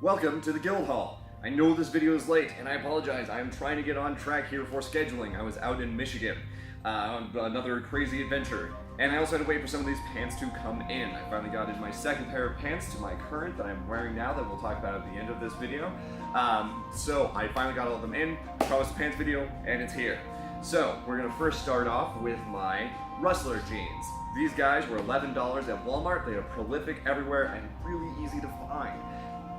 Welcome to the Guild Hall. I know this video is late, and I apologize. I am trying to get on track here for scheduling. I was out in Michigan on another crazy adventure, and I also had to wait for some of these pants to come in. I finally got in my second pair of pants to my current that I'm wearing now that we'll talk about at the end of this video. So I finally got all of them in. I promised a pants video, and it's here. So we're gonna first start off with my Rustler jeans. These guys were $11 at Walmart. They are prolific everywhere and really easy to find.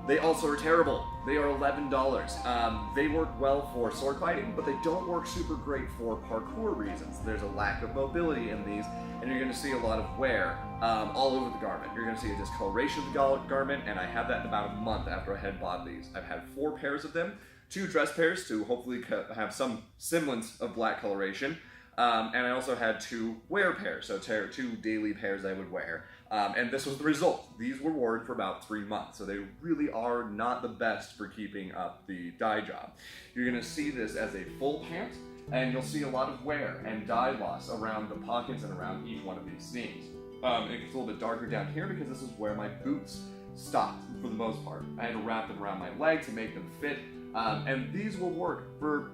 They also are terrible. They are $11. They work well for sword fighting, but they don't work super great for parkour reasons. There's a lack of mobility in these, and you're gonna see a lot of wear all over the garment. You're gonna see a discoloration of the garment, and I had that in about a month after I had bought these. I've had 4 pairs of them, 2 dress pairs to hopefully have some semblance of black coloration, and I also had 2 wear pairs, so 2 daily pairs I would wear. And this was the result. These were worn for about 3 months, so they really are not the best for keeping up the dye job. You're gonna see this as a full pant, and you'll see a lot of wear and dye loss around the pockets and around each one of these seams. It gets a little bit darker down here because this is where my boots stopped for the most part. I had to wrap them around my leg to make them fit, and these will work for,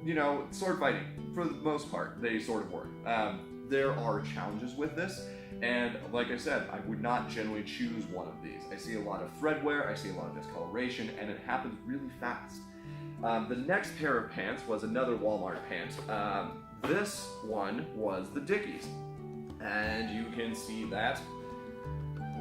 you know, sword fighting. For the most part, they sort of work. There are challenges with this, and like I said, I would not generally choose one of these. I see a lot of thread wear, I see a lot of discoloration, and it happens really fast. The next pair of pants was another Walmart pant. This one was the Dickies, and you can see that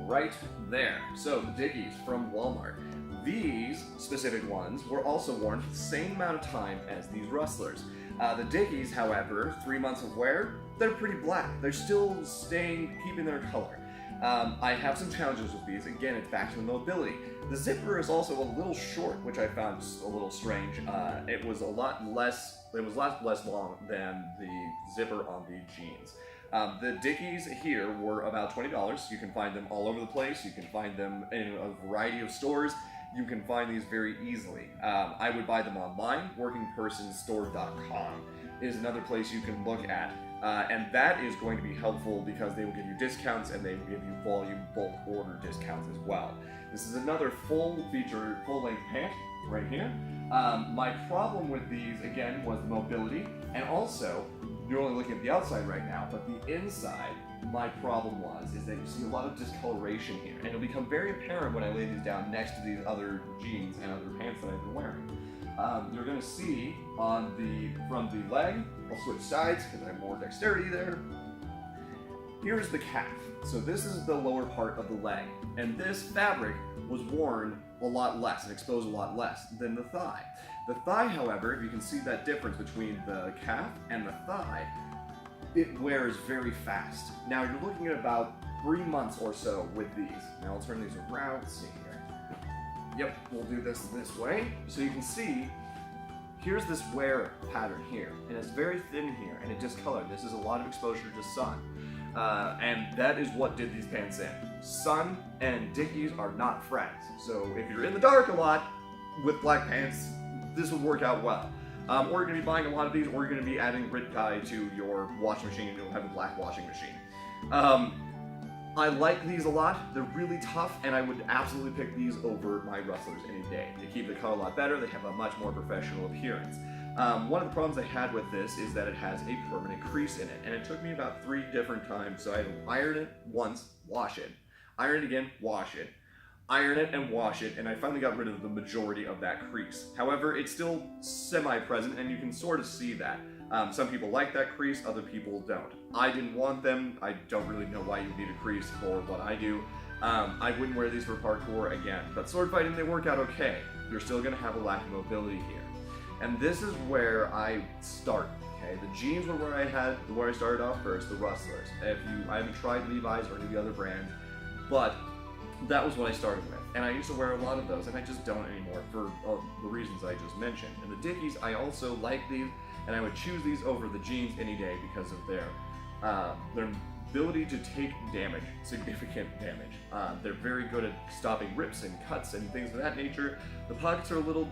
right there. So the Dickies from Walmart. These specific ones were also worn for the same amount of time as these Rustlers. The Dickies, however, 3 months of wear, they're pretty black. They're still keeping their color. I have some challenges with these. Again, it's back to the mobility. The zipper is also a little short, which I found a little strange. It was a lot less long than the zipper on the jeans. The Dickies here were about $20. You can find them all over the place. You can find them in a variety of stores. You can find these very easily. I would buy them online. Workingpersonstore.com is another place you can look at. And that is going to be helpful because they will give you discounts and they will give you volume bulk order discounts as well. This is another full-length pant right here. My problem with these, again, was the mobility, and also, you're only looking at the outside right now, but the inside, my problem is that you see a lot of discoloration here, and it'll become very apparent when I lay these down next to these other jeans and other pants that I've been wearing. You're going to see from the leg, I'll switch sides because I have more dexterity there. Here's the calf. So this is the lower part of the leg, and this fabric was worn a lot less and exposed a lot less than the thigh. The thigh, however, if you can see that difference between the calf and the thigh, it wears very fast. Now you're looking at about 3 months or so with these. Now I'll turn these around, let's see here. Yep, we'll do this way. So you can see, here's this wear pattern here, and it's very thin here, and it discolored. This is a lot of exposure to sun. And that is what did these pants in. Sun and Dickies are not friends. So if you're in the dark a lot with black pants, this would work out well. Or you're going to be buying a lot of these, or you're going to be adding grit dye to your washing machine and you'll have a black washing machine. I like these a lot. They're really tough, and I would absolutely pick these over my Rustlers any day. They keep the color a lot better. They have a much more professional appearance. One of the problems I had with this is that it has a permanent crease in it, and it took me about 3 different times. So I had to iron it once, wash it, iron it again, wash it, iron it and wash it, and I finally got rid of the majority of that crease. However, it's still semi-present, and you can sort of see that. Some people like that crease, other people don't. I didn't want them. I don't really know why you need a crease for what I do. I wouldn't wear these for parkour again, but sword fighting, they work out okay. You're still going to have a lack of mobility here. And this is where I start, okay? The jeans were where I started off first, the Rustlers. I haven't tried Levi's or any of the other brands, but that was what I started with. And I used to wear a lot of those, and I just don't anymore for the reasons I just mentioned. And the Dickies, I also like these, and I would choose these over the jeans any day because of their ability to take damage, significant damage. They're very good at stopping rips and cuts and things of that nature. The pockets are a little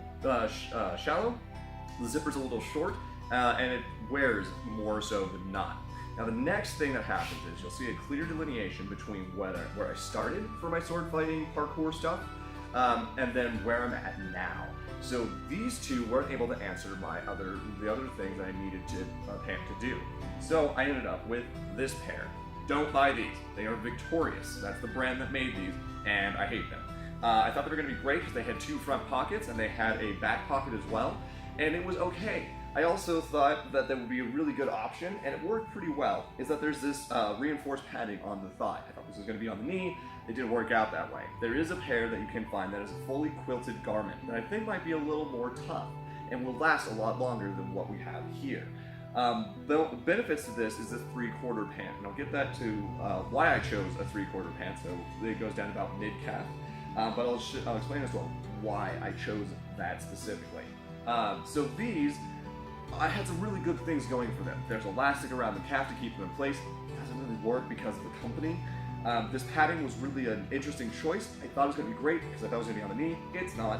shallow, the zipper's a little short, and it wears more so than not. Now the next thing that happens is you'll see a clear delineation between where I started for my sword fighting parkour stuff and then where I'm at now. So these two weren't able to answer the other things I needed a pant to do. So I ended up with this pair. Don't buy these. They are Victorious. That's the brand that made these, and I hate them. I thought they were going to be great because they had 2 front pockets and they had a back pocket as well, and it was okay. I also thought that would be a really good option, and it worked pretty well, is that there's this reinforced padding on the thigh. I thought this was going to be on the knee. It didn't work out that way. There is a pair that you can find that is a fully quilted garment that I think might be a little more tough and will last a lot longer than what we have here. The benefits to this is this 3/4 pant, and I'll get that to why I chose a 3/4 pant, so it goes down about mid-calf. But I'll explain as well why I chose that specifically. So these, I had some really good things going for them. There's elastic around the calf to keep them in place. It doesn't really work because of the company. This padding was really an interesting choice. I thought it was going to be great because I thought it was going to be on the knee. It's not.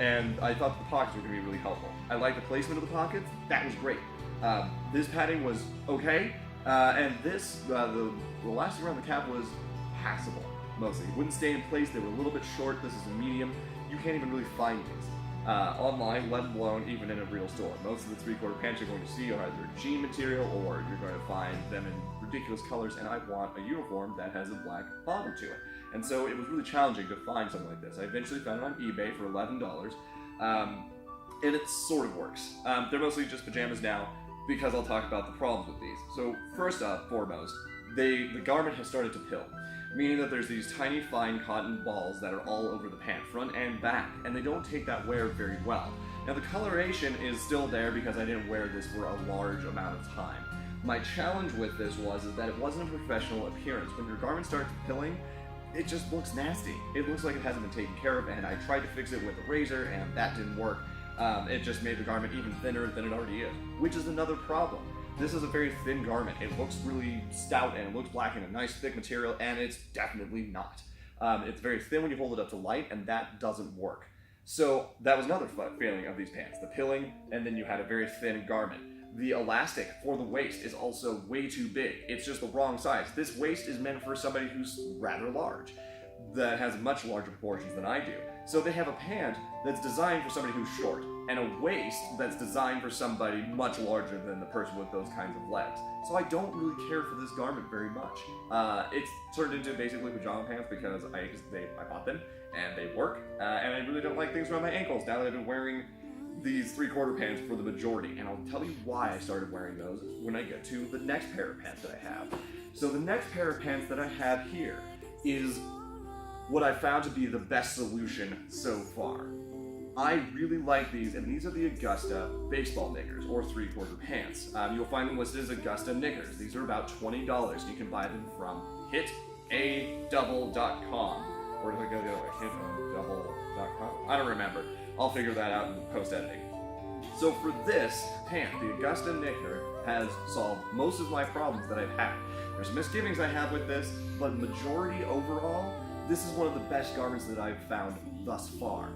And I thought the pockets were going to be really helpful. I like the placement of the pockets. That was great. This padding was okay. And this, the elastic around the calf was passable, mostly. It wouldn't stay in place. They were a little bit short. This is a medium. You can't even really find these online, let alone even in a real store. Most of the 3/4 pants you're going to see are either jean material or you're going to find them in ridiculous colors, and I want a uniform that has a black bottom to it. And so it was really challenging to find something like this. I eventually found it on eBay for $11, and it sort of works. They're mostly just pajamas now, because I'll talk about the problems with these. So first off, foremost, the garment has started to pill, meaning that there's these tiny fine cotton balls that are all over the pant, front and back, and they don't take that wear very well. Now the coloration is still there because I didn't wear this for a large amount of time. My challenge with this is that it wasn't a professional appearance. When your garment starts pilling, it just looks nasty. It looks like it hasn't been taken care of, and I tried to fix it with a razor, and that didn't work. It just made the garment even thinner than it already is, which is another problem. This is a very thin garment. It looks really stout and it looks black in a nice thick material, and it's definitely not. It's very thin when you hold it up to light, and that doesn't work. So that was another failing of these pants, the pilling, and then you had a very thin garment. The elastic for the waist is also way too big. It's just the wrong size. This waist is meant for somebody who's rather large, that has much larger proportions than I do. So they have a pant that's designed for somebody who's short, and a waist that's designed for somebody much larger than the person with those kinds of legs. So I don't really care for this garment very much. It's turned into basically pajama pants because I bought them, and they work, and I really don't like things around my ankles now that I've been wearing these 3/4 pants for the majority, and I'll tell you why I started wearing those when I get to the next pair of pants that I have. So the next pair of pants that I have here is what I found to be the best solution so far. I really like these, and these are the Augusta baseball knickers, or 3/4 pants. You'll find them listed as Augusta knickers. These are about $20. You can buy them from hitadouble.com. Or did I go the other way? Hitadouble.com? I don't remember. I'll figure that out in post-editing. So for this pant, the Augusta knicker has solved most of my problems that I've had. There's misgivings I have with this, but majority overall, this is one of the best garments that I've found thus far.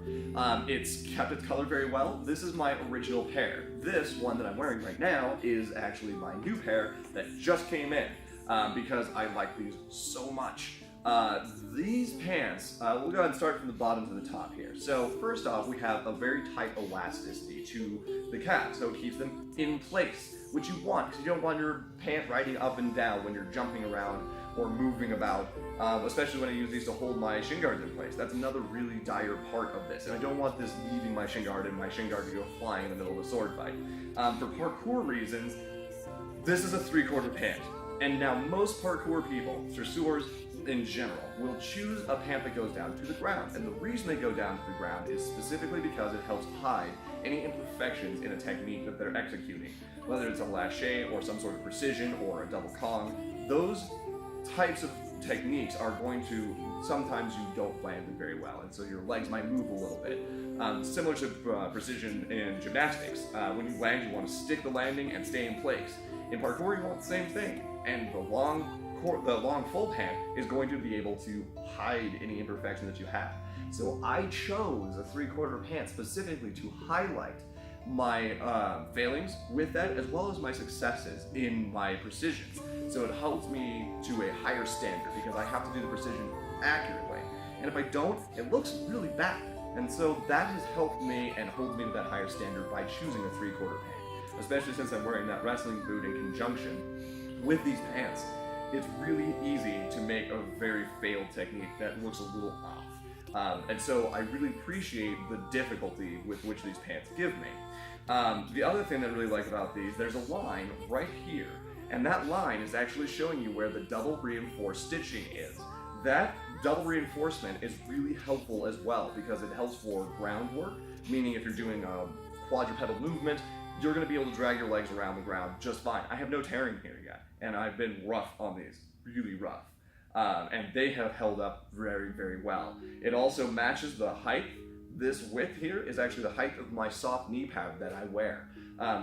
It's kept its color very well. This is my original pair. This one that I'm wearing right now is actually my new pair that just came in because I like these so much. These pants, we'll go ahead and start from the bottom to the top here. So first off, we have a very tight elasticity to the calf, so it keeps them in place, which you want, because you don't want your pant riding up and down when you're jumping around or moving about, especially when I use these to hold my shin guards in place. That's another really dire part of this, and I don't want this leaving my shin guard and my shin guard to go flying in the middle of a sword fight. For parkour reasons, this is a 3/4 pant. And now most parkour people, dresseurs in general, will choose a pant that goes down to the ground. And the reason they go down to the ground is specifically because it helps hide any imperfections in a technique that they're executing. Whether it's a lâché or some sort of precision or a double Kong, those types of techniques are going to, sometimes you don't land them very well, and so your legs might move a little bit. Similar to precision in gymnastics, when you land, you want to stick the landing and stay in place. In parkour, you want the same thing, and the long full pant is going to be able to hide any imperfection that you have. So I chose a 3/4 pant specifically to highlight my failings with that, as well as my successes in my precisions. So it helps me to a higher standard because I have to do the precision accurately. And if I don't, it looks really bad. And so that has helped me and holds me to that higher standard by choosing a 3/4 pant, especially since I'm wearing that wrestling boot in conjunction with these pants. It's really easy to make a very failed technique that looks a little off. And so I really appreciate the difficulty with which these pants give me. The other thing that I really like about these, there's a line right here, and that line is actually showing you where the double reinforced stitching is. That double reinforcement is really helpful as well because it helps for groundwork, meaning if you're doing a quadrupedal movement, you're going to be able to drag your legs around the ground just fine. I have no tearing here yet, and I've been rough on these, really rough. And they have held up very, very well. It also matches the height. This width here is actually the height of my soft knee pad that I wear.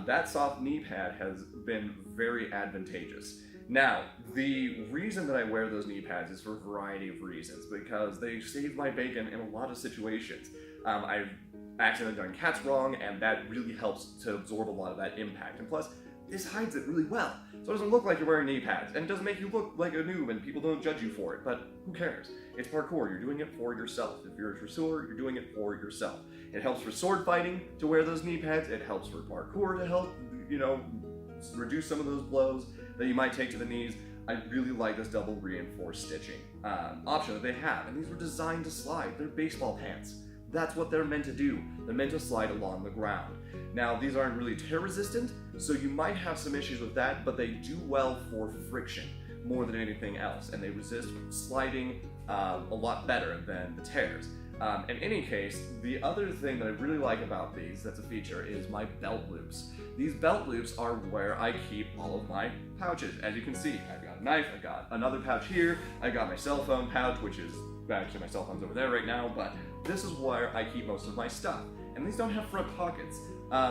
That soft knee pad has been very advantageous. Now, the reason that I wear those knee pads is for a variety of reasons, because they save my bacon in a lot of situations. I've accidentally done cats wrong, and that really helps to absorb a lot of that impact. And plus, this hides it really well. So it doesn't look like you're wearing knee pads, and it doesn't make you look like a noob, and people don't judge you for it, but who cares? It's parkour, you're doing it for yourself. If you're a trouser, you're doing it for yourself. It helps for sword fighting to wear those knee pads, it helps for parkour to help, reduce some of those blows that you might take to the knees. I really like this double reinforced stitching option that they have, and these were designed to slide. They're baseball pants. That's what they're meant to do. They're meant to slide along the ground. Now, these aren't really tear resistant, so you might have some issues with that, but they do well for friction more than anything else, and they resist sliding a lot better than the tears. In any case, the other thing that I really like about these that's a feature is my belt loops. These belt loops are where I keep all of my pouches. As you can see, I've got a knife, I've got another pouch here, I've got my cell phone pouch, which is, actually my cell phone's over there right now, but this is where I keep most of my stuff. And these don't have front pockets.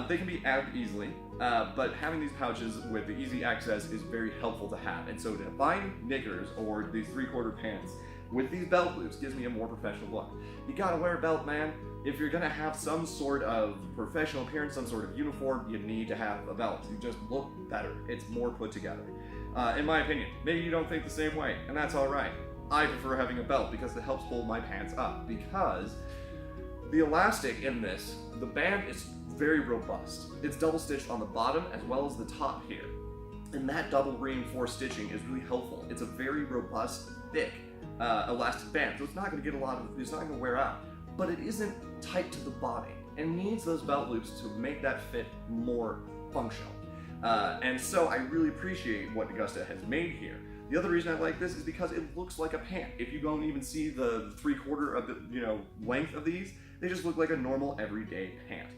They can be added easily, but having these pouches with the easy access is very helpful to have. And so to combine knickers or these 3/4 pants with these belt loops gives me a more professional look. You gotta wear a belt, man. If you're gonna have some sort of professional appearance, some sort of uniform, you need to have a belt. You just look better. It's more put together. In my opinion, maybe you don't think the same way, and that's alright. I prefer having a belt because it helps hold my pants up, because the elastic in this, the band is very robust. It's double stitched on the bottom as well as the top here. And that double reinforced stitching is really helpful. It's a very robust, thick elastic band, so it's not going to get it's not going to wear out. But it isn't tight to the body and needs those belt loops to make that fit more functional. And so I really appreciate what Augusta has made here. The other reason I like this is because it looks like a pant. If you don't even see the 3/4 of the length of these, they just look like a normal everyday pant.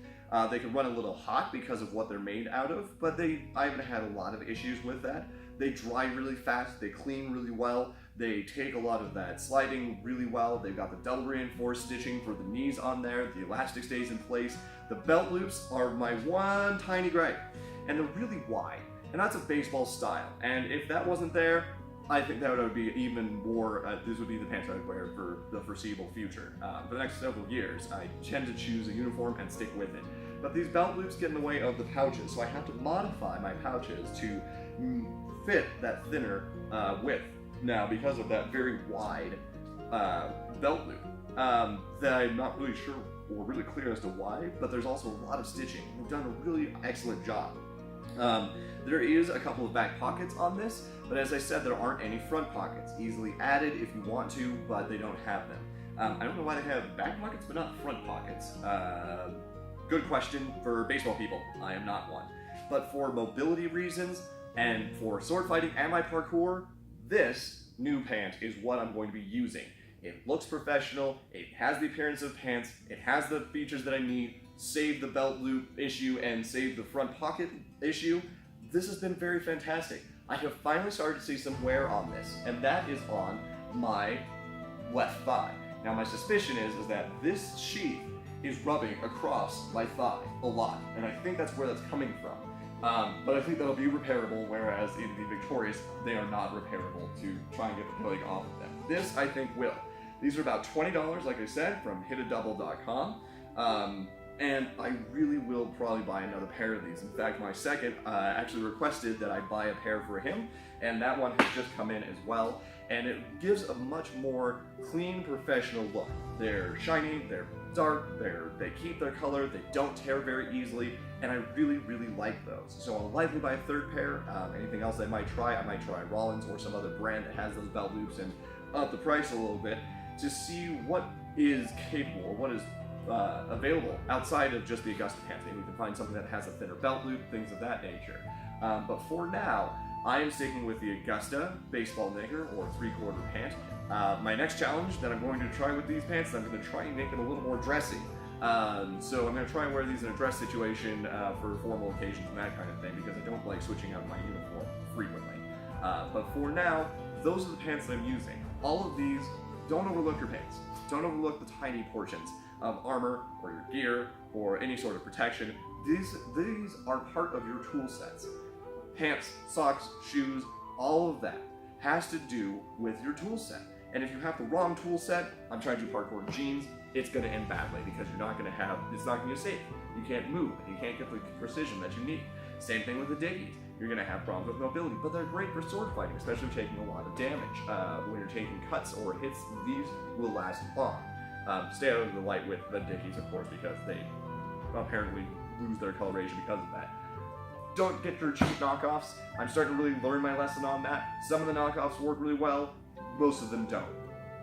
They can run a little hot because of what they're made out of, but I haven't had a lot of issues with that. They dry really fast, they clean really well, they take a lot of that sliding really well. They've got the double reinforced stitching for the knees on there, the elastic stays in place. The belt loops are my one tiny gripe, and they're really wide, and that's a baseball style. And if that wasn't there, I think that would be even more, this would be the pants I would wear for the foreseeable future. For the next several years, I tend to choose a uniform and stick with it. But these belt loops get in the way of the pouches, so I have to modify my pouches to fit that thinner width. Now, because of that very wide belt loop, that I'm not really sure or really clear as to why, but there's also a lot of stitching. They've done a really excellent job. There is a couple of back pockets on this, but as I said, there aren't any front pockets. Easily added if you want to, but they don't have them. I don't know why they have back pockets, but not front pockets. Good question for baseball people. I am not one. But for mobility reasons, and for sword fighting and my parkour, this new pant is what I'm going to be using. It looks professional, it has the appearance of pants, it has the features that I need, save the belt loop issue and save the front pocket issue. This has been very fantastic. I have finally started to see some wear on this, and that is on my left thigh. Now my suspicion is that this sheath is rubbing across my thigh a lot, and I think that's where that's coming from. But I think that'll be repairable, whereas in the Victorious, they are not repairable to try and get the filling off of them. This, I think, will. These are about $20, like I said, from hitadouble.com. and I really will probably buy another pair of these. In fact, my second actually requested that I buy a pair for him, and that one has just come in as well, and it gives a much more clean, professional look. They're shiny, they're dark, they keep their color, they don't tear very easily, and I really, really like those. So I'll likely buy a third pair. Anything else I might try Rollins or some other brand that has those belt loops and up the price a little bit to see what is capable, what is available outside of just the Augusta pants. Maybe we can find something that has a thinner belt loop, things of that nature. But for now, I am sticking with the Augusta baseball knicker or 3/4 pant. My next challenge that I'm going to try with these pants is I'm going to try and make them a little more dressy. So I'm going to try and wear these in a dress situation for formal occasions and that kind of thing, because I don't like switching out my uniform frequently. But for now, those are the pants that I'm using. All of these, don't overlook your pants. Don't overlook the tiny portions of armor or your gear or any sort of protection. These are part of your tool sets. Pants, socks, shoes, all of that has to do with your tool set. And if you have the wrong tool set, I'm trying to do parkour jeans, it's going to end badly because it's not going to be safe. You can't move, and you can't get the precision that you need. Same thing with the diggies. You're going to have problems with mobility, but they're great for sword fighting, especially if you're taking a lot of damage. When you're taking cuts or hits, these will last long. Stay out of the light with the diggies, of course, because they apparently lose their coloration because of that. Don't get your cheap knockoffs. I'm starting to really learn my lesson on that. Some of the knockoffs work really well, most of them don't.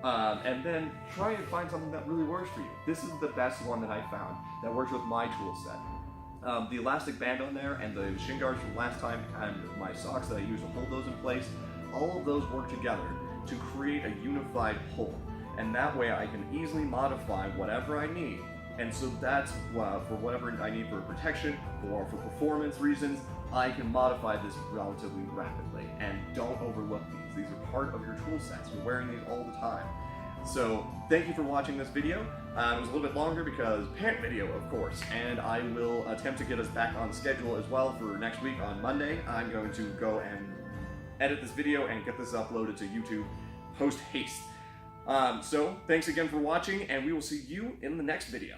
And then try and find something that really works for you. This is the best one that I found that works with my tool set. The elastic band on there and the shin guards from last time and my socks that I use to hold those in place, all of those work together to create a unified whole. And that way I can easily modify whatever I need. And so that's for whatever I need for protection or for performance reasons, I can modify this relatively rapidly. And don't overlook these. These are part of your tool sets. You're wearing these all the time. So thank you for watching this video. It was a little bit longer because pant video, of course, and I will attempt to get us back on schedule as well for next week on Monday. I'm going to go and edit this video and get this uploaded to YouTube post haste. So thanks again for watching, and we will see you in the next video.